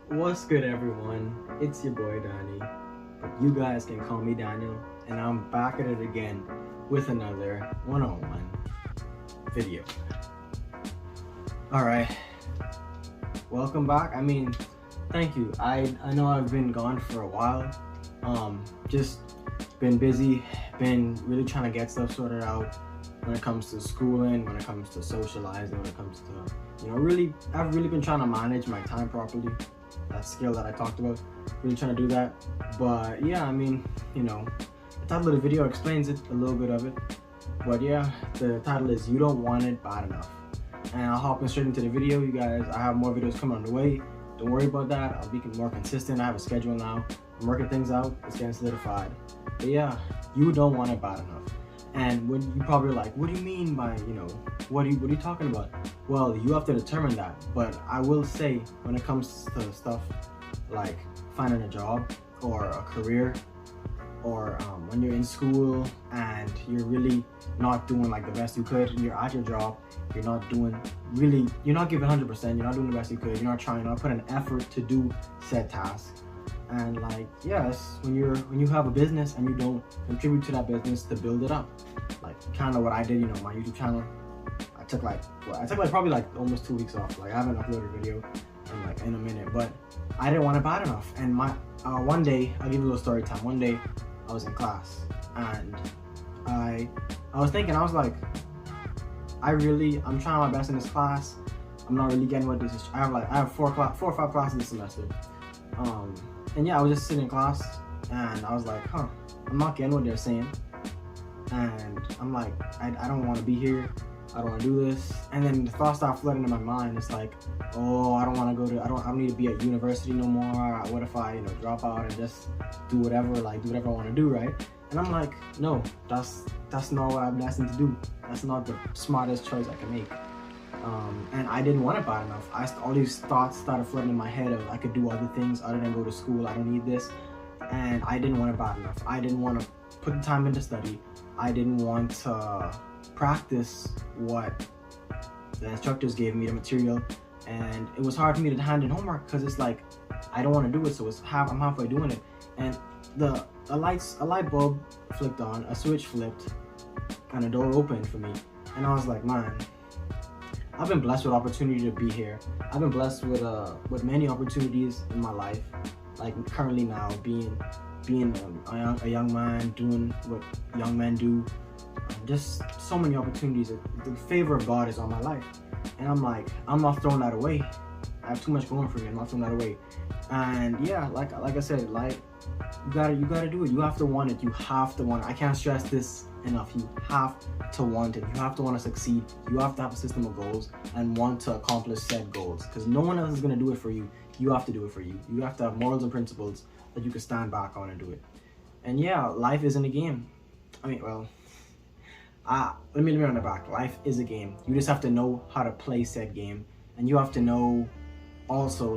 What's good, everyone? It's your boy Danny, but you guys can call me Daniel, and I'm back at it again with another one-on-one video. All right, welcome back. Thank you. I know I've been gone for a while. Just been busy, been really trying to get stuff sorted out when it comes to schooling, when it comes to socializing, when it comes to I've really been trying to manage my time properly. That skill that I talked about, really trying to do that. But yeah, the title of the video explains it, a little bit of it. But yeah, the title is You Don't Want It Bad Enough. And I'll hop in straight into the video, you guys. I have more videos coming on the way. Don't worry about that. I'll be more consistent. I have a schedule now. I'm working things out. It's getting solidified. But yeah, you don't want it bad enough. And when you probably like, what do you mean by, what are you talking about? Well, you have to determine that. But I will say, when it comes to stuff like finding a job or a career, or when you're in school and you're really not doing like the best you could, and you're at your job, you're not giving 100%, you're not doing the best you could, you're not trying, you're not putting effort to do said task. And yes, when you have a business and you don't contribute to that business to build it up, like kind of what I did, my YouTube channel, I took probably almost 2 weeks off. I haven't uploaded a video in a minute, but I didn't want it bad enough. And one day, I'll give you a little story time. One day I was in class and I was thinking, I was like, I'm trying my best in this class. I'm not really getting what this is. I have four or five classes this semester. And yeah, I was just sitting in class and I was like, I'm not getting what they're saying. And I'm like, I don't want to be here. I don't want to do this. And then the thoughts start flooding in my mind. It's like, oh, I don't need to be at university no more. What if I, drop out and just do whatever I want to do, right? And I'm like, no, that's not what I'm destined to do. That's not the smartest choice I can make. And I didn't want it bad enough. All these thoughts started flooding in my head of I could do other things other than go to school. I don't need this. And I didn't want it bad enough. I didn't want to put the time into study. I didn't want to practice what the instructors gave me, the material. And it was hard for me to hand in homework because it's like, I don't want to do it. So I'm halfway doing it. And a light bulb flicked on, a switch flipped, and a door opened for me. And I was like, man, I've been blessed with opportunity to be here. I've been blessed with many opportunities in my life. Like currently now, being a young man, doing what young men do. Just so many opportunities. The favor of God is on my life. And I'm like, I'm not throwing that away. I have too much going for me. I'm not throwing that away. And yeah, like I said, you gotta do it. You have to want it. You have to want it. I can't stress this enough. You have to want it. You have to want to succeed. You have to have a system of goals and want to accomplish said goals, because no one else is going to do it for you. You have to do it for you. You have to have morals and principles that you can stand back on and do it. And yeah, life isn't a game. Let me run it back. Life is a game. You just have to know how to play said game, and you have to know also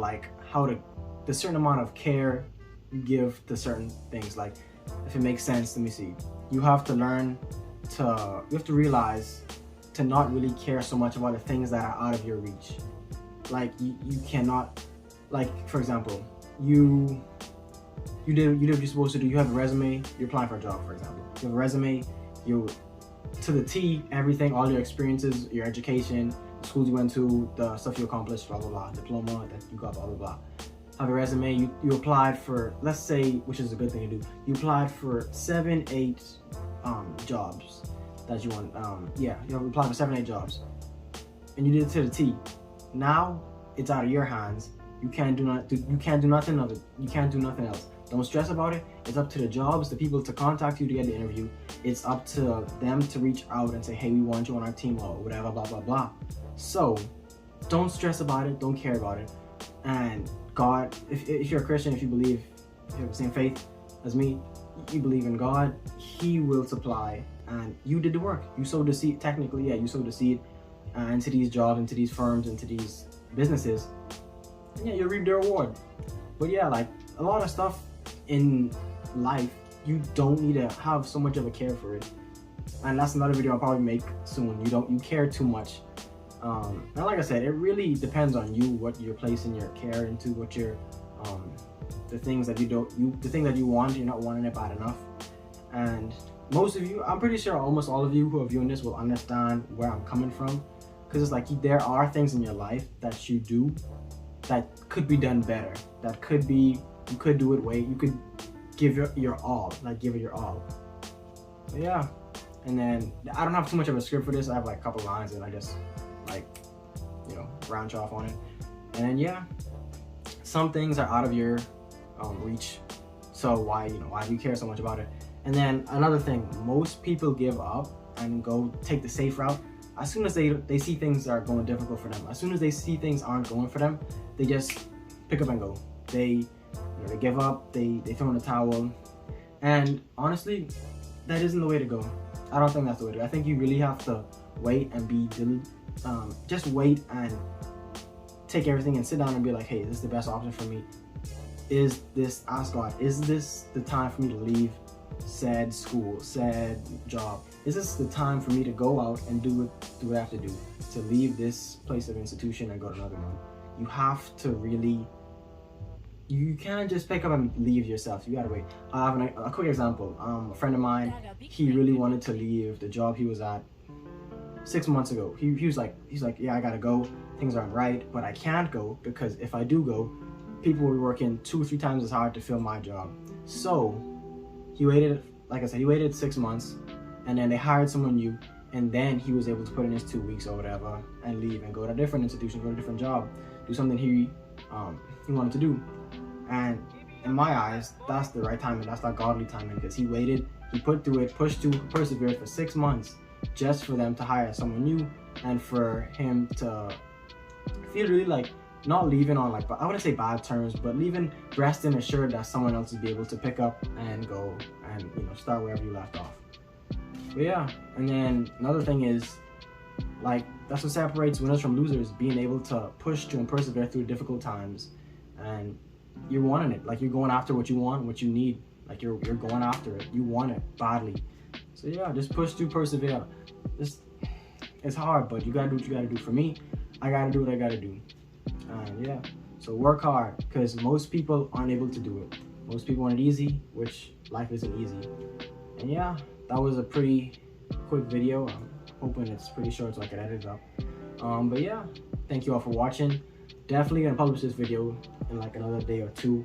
the certain amount of care you give to certain things. Like, if it makes sense, let me see. You have to realize to not really care so much about the things that are out of your reach. Like you cannot, for example, you did what you're supposed to do. You have a resume, you're applying for a job, for example. You have a resume, you to the T, everything, all your experiences, your education, the schools you went to, the stuff you accomplished, blah, blah, blah, diploma that you got, blah, blah, blah. Have a resume, you applied for, let's say, which is a good thing to do, you applied for 7-8 jobs that you want. You applied for 7-8 jobs, and you did it to the T. Now it's out of your hands. You can't do nothing of it. You can't do nothing else. Don't stress about it. It's up to the jobs, the people to contact you to get the interview. It's up to them to reach out and say, hey, we want you on our team, or whatever, blah, blah, blah. So don't stress about it. Don't care about it. And God, if you're a Christian, if you have the same faith as me, you believe in God, He will supply. And you did the work. You sowed the seed. Technically, yeah, you sowed the seed into these jobs, into these firms, into these businesses. And yeah, you'll reap the reward. But yeah, a lot of stuff in life, you don't need to have so much of a care for it. And that's another video I'll probably make soon. You care too much. And like I said, it really depends on you, what you're placing your care into, what you're The things that the thing that you want, you're not wanting it bad enough. And most of you, I'm pretty sure almost all of you who are viewing this will understand where I'm coming from, because it's like there are things in your life that you do that could be done better. That could be, you could do it you could give your all, like give it your all. But yeah, and then I don't have too much of a script for this. I have like a couple lines and I just like, you know, branch off on it. And then yeah, some things are out of your reach, so why do you care so much about it? And then another thing, most people give up and go take the safe route as soon as they see things are going difficult for them. As soon as they see things aren't going for them, they just pick up and go. They give up, they throw in the towel. And honestly, that isn't the way to go. I don't think that's the way to go. I think you really have to wait and just wait and take everything and sit down and be like, hey, this is the best option for me. Ask God, is this the time for me to leave said school, said job? Is this the time for me to go out and do what I have to do, to leave this place of institution and go to another one? You have to really, you can't just pick up and leave yourself. You gotta wait. I have a quick example. A friend of mine, he really wanted to leave the job he was at 6 months ago. He's like, yeah, I gotta go. Things aren't right, but I can't go because if I do go, people will be working 2 or 3 times as hard to fill my job. So he waited, like I said, he waited 6 months, and then they hired someone new, and then he was able to put in his 2 weeks or whatever and leave and go to a different institution, go to a different job, do something he wanted to do. And in my eyes, that's the right timing. That's not godly timing, because he waited, he put through it, pushed through, persevered for 6 months just for them to hire someone new, and for him to feel really like not leaving on, like, I wouldn't say bad terms, but leaving resting assured that someone else would be able to pick up and go and, you know, start wherever you left off. But yeah, and then another thing is, like, that's what separates winners from losers, being able to push through and persevere through difficult times. And you're wanting it, like, you're going after what you want, what you need, like you're going after it, you want it badly. So yeah, just push through, persevere. It's hard, but you gotta do what you gotta do. For me, I gotta do what I gotta do. And yeah, so work hard, because most people aren't able to do it. Most people want it easy, which life isn't easy. And yeah, that was a pretty quick video. I'm hoping it's pretty short so I can edit it up. But yeah, thank you all for watching. Definitely gonna publish this video in like another day or 2.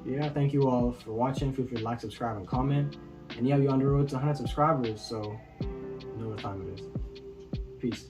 Yeah, thank you all for watching. Feel free to like, subscribe, and comment. And yeah, we're on the road to 100 subscribers, so you know what time it is. Peace.